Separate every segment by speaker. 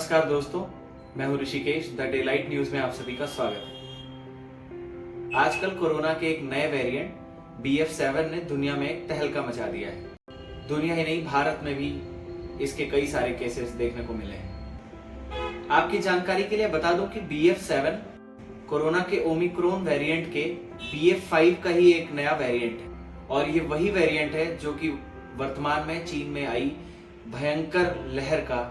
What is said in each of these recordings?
Speaker 1: नमस्कार दोस्तों, मैं हूं ऋषिकेश। द डेलाइट न्यूज में आप सभी का स्वागत है। आजकल कोरोना के एक नए वेरिएंट BF7 ने दुनिया में एक तहलका मचा दिया है। दुनिया ही नहीं, भारत में भी इसके कई सारे केसेस देखने को मिले हैं। आपकी जानकारी के लिए बता दूं कि BF7 कोरोना के ओमिक्रॉन वेरिएंट के BF5 का ही एक नया वेरिएंट है और ये वही वेरिएंट है जो कि वर्तमान में चीन में आई भयंकर लहर का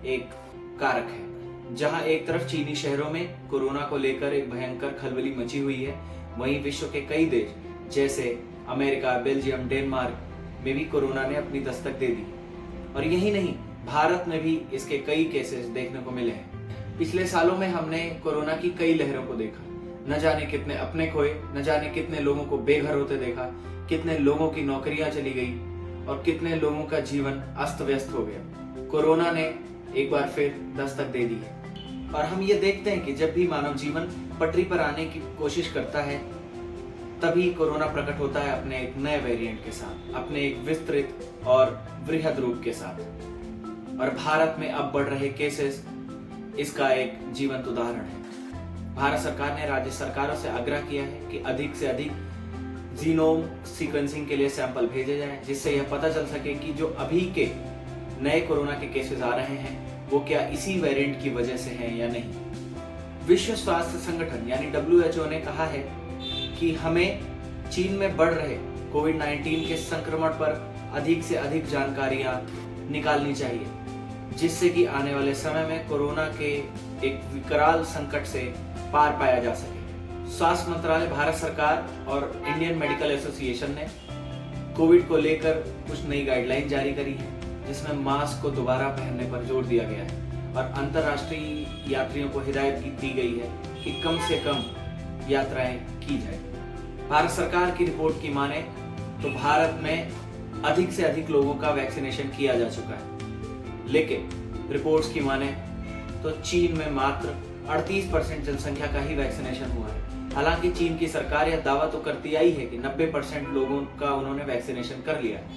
Speaker 1: एक कारक है। जहां एक तरफ चीनी शहरों में कोरोना को लेकर एक भयंकर खलबली मची हुई है, वहीं विश्व के कई देश जैसे अमेरिका, बेल्जियम, डेनमार्क में भी कोरोना ने अपनी दस्तक दे दी। और यही नहीं, भारत में भी इसके कई केसेस देखने को मिले हैं। पिछले सालों में हमने कोरोना की कई लहरों को देखा। न जाने कितने अपने खोए, न जाने कितने लोगों को बेघर होते देखा, कितने लोगों की नौकरियां चली गई और कितने लोगों का जीवन अस्त व्यस्त हो गया। कोरोना ने एक बार फिर दस्तक दे दी है और हम ये देखते हैं कि जब भी मानव जीवन पटरी पर आने की कोशिश करता है, तभी कोरोना प्रकट होता है अपने एक नए वेरिएंट के साथ, अपने एक विस्तृत और वृहद रूप के साथ। और भारत में अब बढ़ रहे केसेस इसका एक जीवंत उदाहरण है। भारत सरकार ने राज्य सरकारों से आग्रह किया है कि अधिक से अधिक जीनोम सीक्वेंसिंग के लिए सैंपल भेजे जाएं, जिससे यह पता चल सके कि जो अभी के नए कोरोना के केसेस आ रहे हैं वो क्या इसी वेरिएंट की वजह से हैं या नहीं। विश्व स्वास्थ्य संगठन यानी WHO ने कहा है कि हमें चीन में बढ़ रहे कोविड-19 के संक्रमण पर अधिक से अधिक जानकारियां निकालनी चाहिए, जिससे कि आने वाले समय में कोरोना के एक विकराल संकट से पार पाया जा सके। स्वास्थ्य मंत्रालय, भारत सरकार और इंडियन मेडिकल एसोसिएशन ने कोविड को लेकर कुछ नई गाइडलाइन जारी करी है, जिसमें मास्क को दोबारा पहनने पर जोर दिया गया है और अंतर्राष्ट्रीय यात्रियों को हिदायत दी गई है कि कम से कम यात्राएं की जाए। भारत सरकार की रिपोर्ट की माने तो भारत में अधिक से अधिक लोगों का वैक्सीनेशन किया जा चुका है, लेकिन रिपोर्ट्स की माने तो चीन में मात्र 38% जनसंख्या का ही वैक्सीनेशन हुआ है। हालांकि चीन की सरकार यह दावा तो करती आई है कि 90% लोगों का उन्होंने वैक्सीनेशन कर लिया,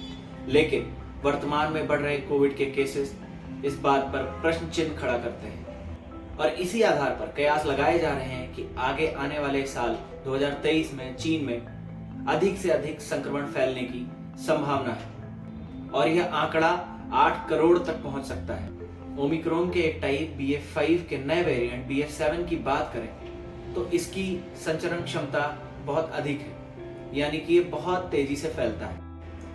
Speaker 1: लेकिन वर्तमान में बढ़ रहे कोविड के केसेस इस बात पर प्रश्न चिन्ह खड़ा करते हैं और इसी आधार पर कयास लगाए जा रहे हैं कि आगे आने वाले साल 2023 में चीन में अधिक से अधिक संक्रमण फैलने की संभावना है और यह आंकड़ा 8 करोड़ तक पहुंच सकता है। ओमिक्रॉन के एक टाइप BF5 के नए वेरिएंट BF7 की बात करें तो इसकी संचरण क्षमता बहुत अधिक है, यानी कि ये बहुत तेजी से फैलता है।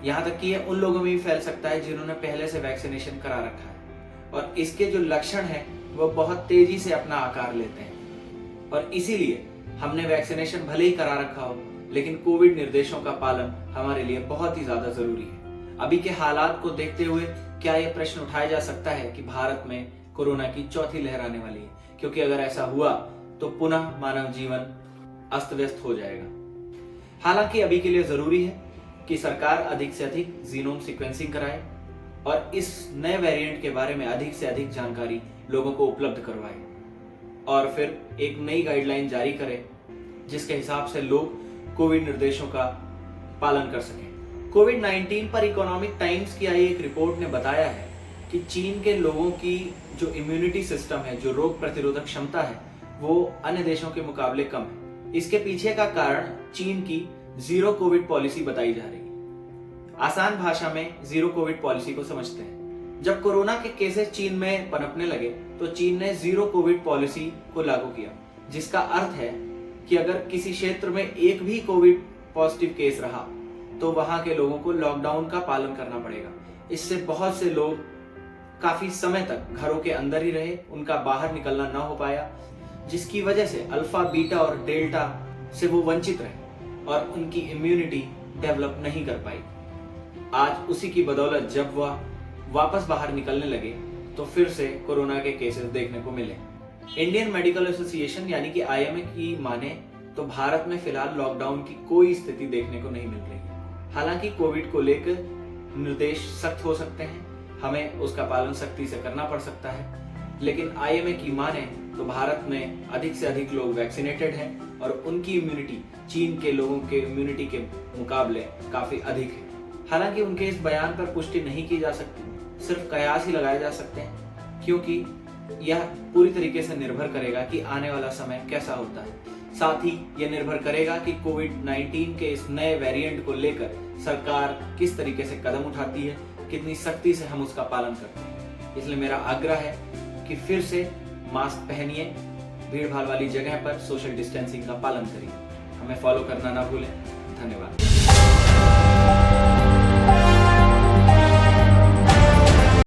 Speaker 1: यहाँ तक कि ये उन लोगों में भी फैल सकता है जिन्होंने पहले से वैक्सीनेशन करा रखा है और इसके जो लक्षण हैं वो बहुत तेजी से अपना आकार लेते हैं और इसीलिए हमने वैक्सीनेशन भले ही करा रखा हो, लेकिन कोविड निर्देशों का पालन हमारे लिए बहुत ही ज्यादा जरूरी है। अभी के हालात को देखते हुए क्या ये प्रश्न उठाया जा सकता है कि भारत में कोरोना की चौथी लहर आने वाली है, क्योंकि अगर ऐसा हुआ तो पुनः मानव जीवन अस्त व्यस्त हो जाएगा। हालांकि अभी के लिए जरूरी है कि सरकार अधिक से अधिक जीनोम सीक्वेंसिंग कराए और इस नए वेरिएंट के बारे में अधिक से अधिक जानकारी लोगों को उपलब्ध करवाए और फिर एक नई गाइडलाइन जारी करे जिसके हिसाब से लोग कोविड निर्देशों का पालन कर सकें। कोविड-19 पर इकोनॉमिक टाइम्स की आई एक रिपोर्ट ने बताया है कि चीन के लोगों की जो इम्यूनिटी सिस्टम है, जो रोग प्रतिरोधक क्षमता है, वो अन्य देशों के मुकाबले कम है। इसके पीछे का कारण चीन की जीरो कोविड पॉलिसी बताई जा रही है। आसान भाषा में जीरो कोविड पॉलिसी को समझते हैं। जब कोरोना के केसेस चीन में पनपने लगे तो चीन ने जीरो कोविड पॉलिसी को लागू किया, जिसका अर्थ है कि अगर किसी क्षेत्र में एक भी कोविड पॉजिटिव केस रहा तो वहां के लोगों को लॉकडाउन का पालन करना पड़ेगा। इससे बहुत से लोग काफी समय तक घरों के अंदर ही रहे, उनका बाहर निकलना ना हो पाया, जिसकी वजह से अल्फा, बीटा और डेल्टा से वो वंचित रहे और उनकी इम्यूनिटी डेवलप नहीं कर पाई। आज उसी की बदौलत जब वह वापस बाहर निकलने लगे तो फिर से कोरोना के केसेस देखने को मिले। इंडियन मेडिकल एसोसिएशन यानी कि IMA की माने तो भारत में फिलहाल लॉकडाउन की कोई स्थिति देखने को नहीं मिल रही है। हालांकि कोविड को लेकर निर्देश सख्त हो सकते हैं, हमें उसका पालन सख्ती से करना पड़ सकता है, लेकिन IMA की माने तो भारत में अधिक से अधिक लोग वैक्सीनेटेड हैं और उनकी इम्यूनिटी चीन के लोगों के इम्यूनिटी के मुकाबले काफी अधिक है। हालांकि उनके इस बयान पर पुष्टि नहीं की जा सकती, सिर्फ कयास ही लगाए जा सकते हैं, क्योंकि यह पूरी तरीके से निर्भर करेगा कि आने वाला समय कैसा होता है। साथ ही यह निर्भर करेगा कि कोविड-19 के इस नए वेरिएंट को लेकर सरकार किस तरीके से कदम उठाती है, कितनी सख्ती से हम उसका पालन करते हैं। इसलिए मेरा आग्रह है कि फिर से मास्क पहनिए, भीड़ भाड़ वाली जगह पर सोशल डिस्टेंसिंग का पालन करिए। हमें फॉलो करना ना भूलें। धन्यवाद।